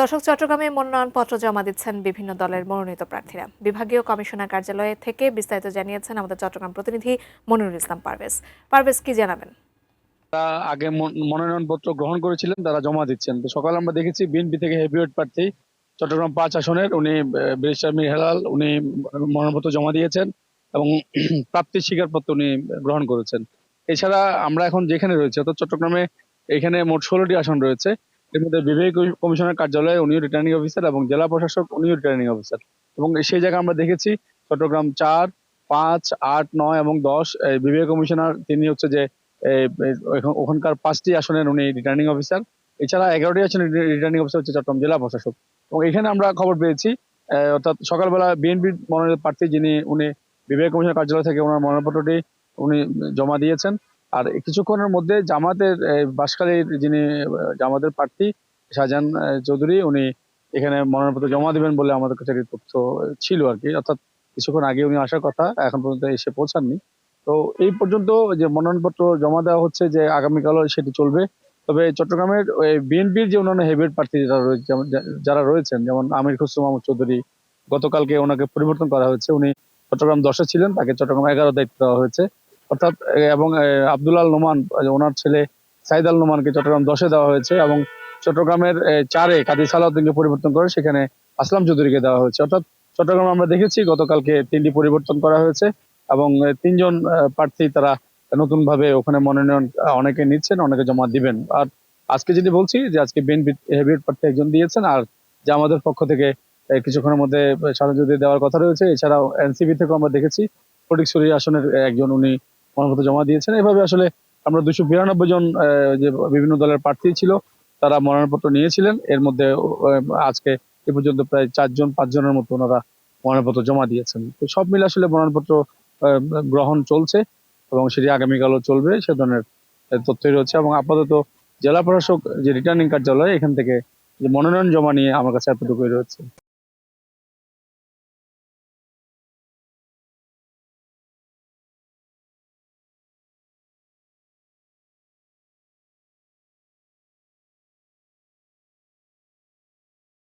দর্শক, চট্টগ্রামে মনোনয়নপত্র জমা দিচ্ছেন বিভিন্ন দলের মনোনীত প্রার্থীরা। বিভাগীয় কমিশনার কার্যালয়ে থেকে বিস্তারিত জানিয়েছেন আমাদের চট্টগ্রাম প্রতিনিধি মনিরুল ইসলাম পারভেজ। পারভেজ, কি জানাবেন? তারা আগে মনোনয়নপত্র গ্রহণ করেছিলেন, তারা জমা দিচ্ছেন। তো সকালে আমরা দেখেছি বিএনপি থেকে হেভিওয়েট প্রার্থী চট্টগ্রাম 5 আসনের উনি ব্যারিস্টার মীর হেলাল উনি মনোনয়নপত্র জমা দিয়েছেন এবং প্রাপ্তির স্বীকারপত্র উনি গ্রহণ করেছেন। এছাড়া আমরা এখন যেখানে রয়েছে অর্থাৎ চট্টগ্রামে এখানে মোট 16টি আসন রয়েছে। এর মধ্যে বিভাগীয় কমিশনার কার্যালয়ে উনিও রিটার্নিং অফিসার এবং জেলা প্রশাসক উনিও রিটার্নিং অফিসার। এবং সেই জায়গায় আমরা দেখেছি চট্টগ্রাম 4, 5, 8, 9 এবং 10 বিভাগীয় কমিশনার তিনি হচ্ছে যে ওখানকার 5টি আসনের উনি রিটার্নিং অফিসার। এছাড়া 11টি আসনের রিটার্নিং অফিসার হচ্ছে চট্টগ্রাম জেলা প্রশাসক। এবং এখানে আমরা খবর পেয়েছি অর্থাৎ সকালবেলা বিএনপির মনোনীত প্রার্থী যিনি উনি বিভাগীয় কমিশনার কার্যালয় থেকে ওনার মনোনয়নপত্রটি উনি জমা দিয়েছেন। আর কিছুক্ষণের মধ্যে জামাতের বাঁশখালীর যিনি জামাতের প্রার্থী শাহজাহান চৌধুরী উনি এখানে মনোনয়নপত্র জমা দিবেন বলে আমাদের কাছে একটি তথ্য ছিল আর কি। অর্থাৎ কিছুক্ষণ আগে উনি আসার কথা, এখন পর্যন্ত এসে পৌঁছাননি। তো এই পর্যন্ত যে মনোনয়নপত্র জমা দেওয়া হচ্ছে যে আগামীকালও সেটি চলবে। তবে চট্টগ্রামের বিএনপির যে অন্যান্য হেভিওয়েট প্রার্থী যারা রয়েছেন, যেমন আমির খসরু মাহমুদ চৌধুরী, গতকালকে ওনাকে পরিবর্তন করা হয়েছে। উনি চট্টগ্রাম 10-এ ছিলেন, তাকে চট্টগ্রাম 11 দায়িত্ব দেওয়া হয়েছে। অর্থাৎ এবং আব্দুল আল নোমান ওনার ছেলে সাইদ আল নোমানকে চট্টগ্রাম 10-এ দেওয়া হয়েছে এবং চট্টগ্রামের 4-এ কাজী সালাউদ্দিনকে পরিবর্তন করে সেখানে আসলাম চৌধুরীকে দেওয়া হয়েছে। অর্থাৎ চট্টগ্রাম আমরা দেখেছি গতকালকে 3টি পরিবর্তন করা হয়েছে এবং 3জন প্রার্থী তারা নতুন ভাবে ওখানে মনোনয়ন অনেকে নিচ্ছেন, অনেকে জমা দিবেন। আর আজকে যদি বলছি যে আজকে বিএনপি হেভিওয়েট প্রার্থী একজন দিয়েছেন, আর যে আমাদের পক্ষ থেকে কিছুক্ষণের মধ্যে সাধারণ যদি দেওয়ার কথা রয়েছে। এছাড়াও এনসিপি থেকেও আমরা দেখেছি ফটিকছড়ি আসনের একজন উনি মনোনয়নপত্র জমা দিয়েছেন। এভাবে আসলে আমরা 292 জন যে বিভিন্ন দলের প্রার্থী ছিল তারা মনোনয়নপত্র নিয়েছিলেন। এর মধ্যে আজকে এ পর্যন্ত প্রায় 4-5 জনের মতো ওনারা মনোনয়নপত্র জমা দিয়েছেন। তো সব মিলে আসলে মনোনয়নপত্র গ্রহণ চলছে এবং সেটি আগামীকালও চলবে, সে ধরনের তথ্যই রয়েছে। এবং আপাতত জেলা প্রশাসক যে রিটার্নিং কার্যালয় এখান থেকে যে মনোনয়ন জমা নিয়ে আমার কাছে এতটুকুই রয়েছে।